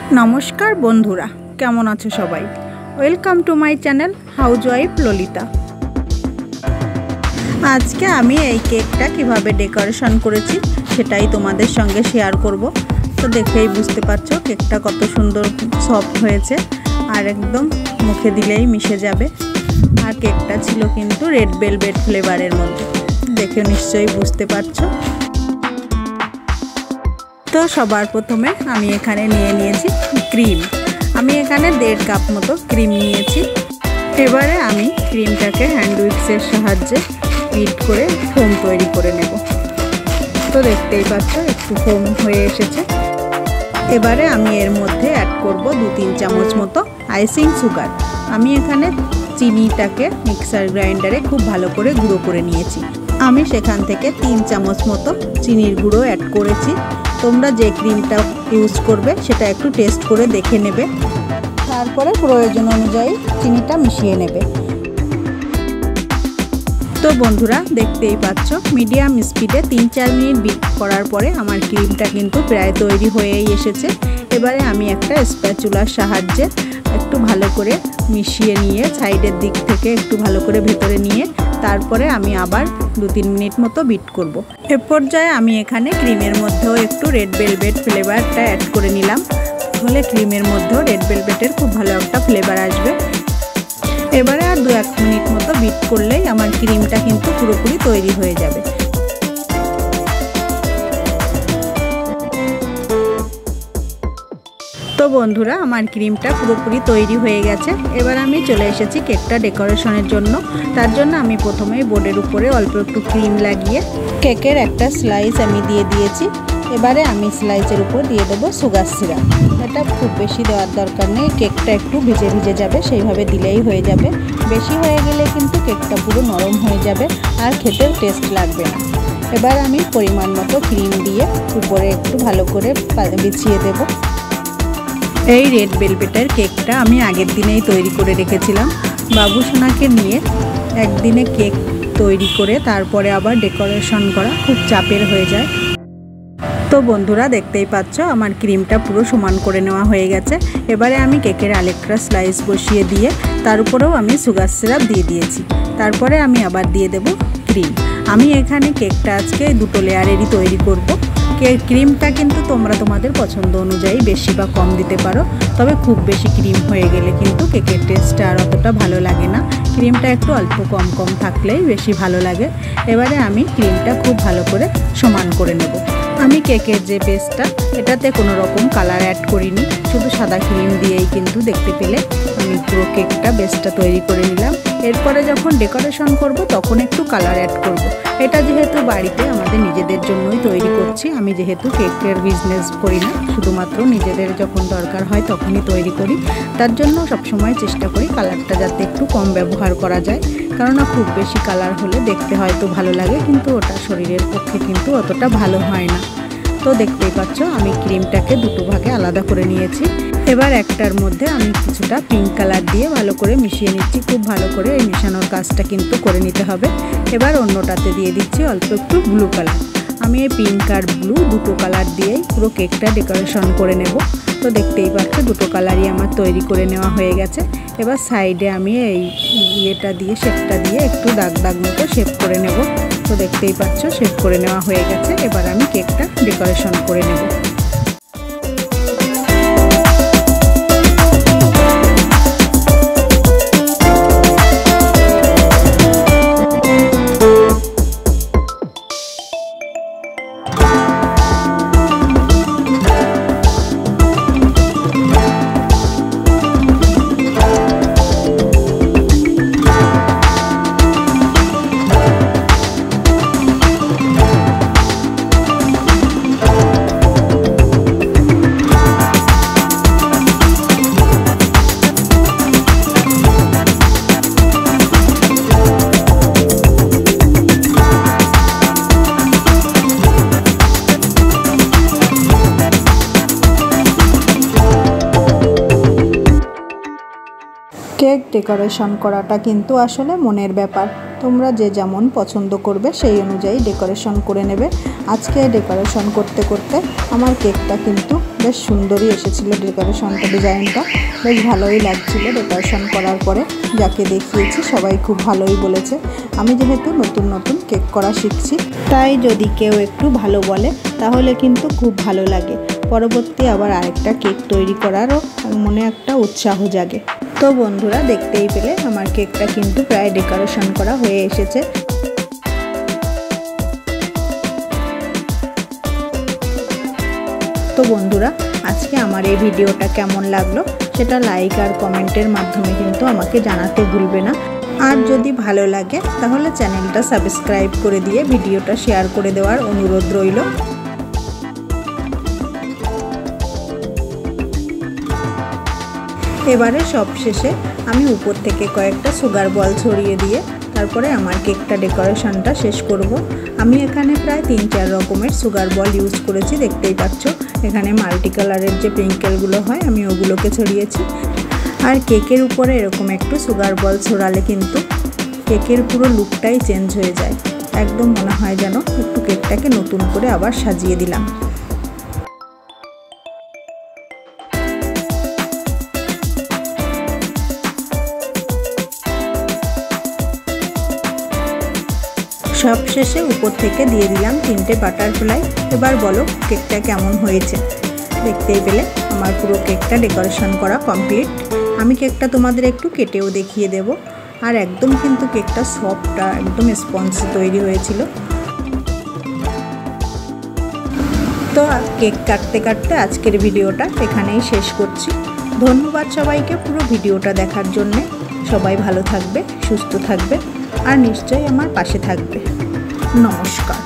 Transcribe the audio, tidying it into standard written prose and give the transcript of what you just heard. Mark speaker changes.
Speaker 1: नमस्कार बंधुरा केमन आछो सबाई welcome to my channel housewife Lalita. आज के आमी এই কেকটা কিভাবে ডেকোরেশন করেছি সেটাই তোমাদের সঙ্গে শেয়ার করব। তো দেখেই বুঝতে পারছো কেকটা কত সুন্দর সফট হয়েছে আর একদম মুখে দিলেই মিশে যাবে। আর কেকটা ছিল কিন্তু রেড ভেলভেট ফ্লেভারের মধ্যে, দেখে নিশ্চয়ই বুঝতে পারছো। तो सबार प्रथमे आमी एखाने निये नियेछि क्रीम। आमी एखाने 1.5 कप मतो क्रीम नियेछि। एबारे आमी क्रीमटाके हैंड उइक्सेर साहाज्ये बीट करे फोम तैरी करे नेब। तो देखतेई पाच्छो एकटु फोम हये एसेছে। एबारे आमी एर मध्ये ऐड करब 2-3 चामच मतो आइसिंग सुगार। आमी एखाने चिनिटाके मिक्सार ग्राइंडारे खूब भालो करे गुঁড়ো करे नियेछि। आमी सेखान थेके 3 चामच मतो चिनिर गुঁড়ো ऐड करेछि। তোমরা যে ক্রিমটা ইউজ করবে সেটা একটু টেস্ট করে দেখে নেবে, তারপরে প্রয়োজন অনুযায়ী চিনিটা মিশিয়ে নেবে। তো বন্ধুরা দেখতেই পাচ্ছ মিডিয়াম স্পিডে 3-4 মিনিট বিট করার পরে আমার ক্রিমটা কিন্তু প্রায় তৈরি হয়েই এসেছে। এবারে আমি একটা স্প্যাচুলার সাহায্যে একটু ভালো করে মিশিয়ে নিয়ে সাইডের দিক থেকে একটু ভালো করে ভেতরে নিয়ে তারপরে আমি আবার 2-3 মিনিট মতো বিট করব। এ পর্যায়ে আমি এখানে ক্রিমের মধ্যেও একটু রেড ভেলভেট ফ্লেভারটা অ্যাড করে নিলাম, তাহলে ক্রিমের মধ্যেও রেড ভেলভেটের খুব ভালো একটা ফ্লেভার আসবে। এবারে আর 2-1 মিনিট মতো বিট করলেই আমার ক্রিমটা কিন্তু পুরোপুরি তৈরি হয়ে যাবে। তো বন্ধুরা আমার ক্রিমটা পুরোপুরি তৈরি হয়ে গেছে। এবার আমি চলে এসেছি কেকটা ডেকোরেশনের জন্য। তার জন্য আমি প্রথমেই বোর্ডের উপরে অল্প একটু ক্রিম লাগিয়ে কেকের একটা স্লাইস আমি দিয়ে দিয়েছি। এবারে আমি স্লাইসের উপর দিয়ে দেবো সুগার সিরাপ। এটা খুব বেশি দেওয়ার দরকার নেই, কেকটা একটু ভিজে ভিজে যাবে সেইভাবে দিলেই হয়ে যাবে। বেশি হয়ে গেলে কিন্তু কেকটা পুরো নরম হয়ে যাবে আর খেতেও টেস্ট লাগবে না। এবার আমি পরিমাণ মতো ক্রিম দিয়ে উপরে একটু ভালো করে বিছিয়ে দেবো। এই রেড ভেলভেটের কেকটা আমি আগের দিনেই তৈরি করে রেখেছিলাম। বাবুসোনাকে নিয়ে একদিনে কেক তৈরি করে তারপরে আবার ডেকোরেশন করা খুব চাপের হয়ে যায়। তো বন্ধুরা দেখতেই পাচ্ছ আমার ক্রিমটা পুরো সমান করে নেওয়া হয়ে গেছে। এবারে আমি কেকের আরেকটা স্লাইস বসিয়ে দিয়ে তার উপরেও আমি সুগার সিরাপ দিয়ে দিয়েছি। তারপরে আমি আবার দিয়ে দেব ক্রিম। আমি এখানে কেকটা আজকে 2 লেয়ারেরই তৈরি করব। ক্রিমটা কিন্তু তোমরা তোমাদের পছন্দ অনুযায়ী বেশি বা কম দিতে পারো, তবে খুব বেশি ক্রিম হয়ে গেলে কিন্তু কেকের টেস্টটা আর অতটা ভালো লাগে না। ক্রিমটা একটু অল্প কম কম থাকলেই বেশি ভালো লাগে। এবারে আমি ক্রিমটা খুব ভালো করে সমান করে নেব। আমি কেকের যে বেসটা এটাতে কোনো রকম কালার অ্যাড করিনি, শুধু সাদা ক্রিম দিয়েই কিন্তু দেখতে পেলে আমি পুরো কেকটা বেসটা তৈরি করে নিলাম। এরপরে যখন ডেকোরেশন করব তখন একটু কালার অ্যাড করব। এটা যেহেতু বাড়িতে আমাদের নিজেদের জন্যই তৈরি করছি, আমি যেহেতু কেকের বিজনেস করি না, শুধুমাত্র নিজেদের যখন দরকার হয় তখনই তৈরি করি, তার জন্য সবসময় চেষ্টা করি কালারটা যাতে একটু কম ব্যবহার করা যায়। কেননা খুব বেশি কালার হলে দেখতে হয়তো ভালো লাগে কিন্তু ওটা শরীরের পক্ষে কিন্তু অতটা ভালো হয় না। তো দেখতেই পাচ্ছ আমি ক্রিমটাকে 2 ভাগে আলাদা করে নিয়েছি। এবার একটার মধ্যে আমি কিছুটা পিঙ্ক কালার দিয়ে ভালো করে মিশিয়ে নিচ্ছি। খুব ভালো করে এই মেশানোর কাজটা কিন্তু করে নিতে হবে। এবার অন্যটাতে দিয়ে দিচ্ছি অল্প একটু ব্লু কালার। আমি এই পিঙ্ক আর ব্লু 2 কালার দিয়েই পুরো কেকটা ডেকোরেশন করে নেব। তো দেখতেই পাচ্ছ 2 কালারই আমার তৈরি করে নেওয়া হয়ে গেছে। এবার সাইডে আমি এই ইয়েটা দিয়ে শেপটা দিয়ে একটু দাগ দাগ মতো শেপ করে নেব। তো দেখতেই পাচ্ছ শেপ করে নেওয়া হয়ে গেছে। এবার আমি কেকটা ডেকোরেশন করে নেব। কেক ডেকোরেশন করাটা কিন্তু আসলে মনের ব্যাপার। তোমরা যে যেমন পছন্দ করবে সেই অনুযায়ী ডেকোরেশন করে নেবে। আজকে ডেকোরেশন করতে করতে আমার কেকটা কিন্তু বেশ সুন্দরই এসেছিলো। ডেকোরেশনটা ডিজাইনটা বেশ ভালোই লাগছিল। ডেকোরেশন করার পরে যাকে দেখিয়েছি সবাই খুব ভালোই বলেছে। আমি যেহেতু নতুন নতুন কেক করা শিখছি, তাই যদি কেউ একটু ভালো বলে তাহলে কিন্তু খুব ভালো লাগে। পরবর্তী আবার আরেকটা কেক তৈরি করারও মনে একটা উৎসাহ জাগে। তো বন্ধুরা, দেখতেই পেলে আমার কেকটা কিন্তু প্রায় ডেকোরেশন করা হয়ে এসেছে। তো বন্ধুরা, আজকে আমার এই ভিডিওটা কেমন লাগলো সেটা লাইক আর কমেন্টের মাধ্যমে কিন্তু আমাকে জানাতে ভুলবে না। আর যদি ভালো লাগে তাহলে চ্যানেলটা সাবস্ক্রাইব করে দিয়ে ভিডিওটা শেয়ার করে দেওয়ার অনুরোধ রইল। এবারে সব শেষে আমি উপর থেকে কয়েকটা সুগার বল ছড়িয়ে দিয়ে তারপরে আমার কেকটা ডেকোরেশনটা শেষ করব। আমি এখানে প্রায় 3-4 রকমের সুগার বল ইউজ করেছি, দেখতেই পাচ্ছ। এখানে মাল্টি কালারের যে প্রিঙ্কেলগুলো হয় আমি ওগুলোকে ছড়িয়েছি। আর কেকের উপরে এরকম একটু সুগার বল ছড়ালে কিন্তু কেকের পুরো লুকটাই চেঞ্জ হয়ে যায়। একদম মনে হয় যেন একটু কেকটাকে নতুন করে আবার সাজিয়ে দিলাম। সব শেষে উপর থেকে দিয়ে দিলাম 3টে বাটারফ্লাই। এবার বলো কেকটা কেমন হয়েছে। দেখতেই পেলে আমার পুরো কেকটা ডেকোরেশন করা কমপ্লিট। আমি কেকটা তোমাদের একটু কেটেও দেখিয়ে দেব। আর একদম কিন্তু কেকটা সফট, একদম স্পঞ্জ তৈরি হয়েছিল। তো কেক কাটতে কাটতে আজকের ভিডিওটা এখানেই শেষ করছি। ধন্যবাদ সবাইকে পুরো ভিডিওটা দেখার জন্যে। সবাই ভালো থাকবে, সুস্থ থাকবে আর নিশ্চয়ই আমার পাশে থাকবে। নমস্কার।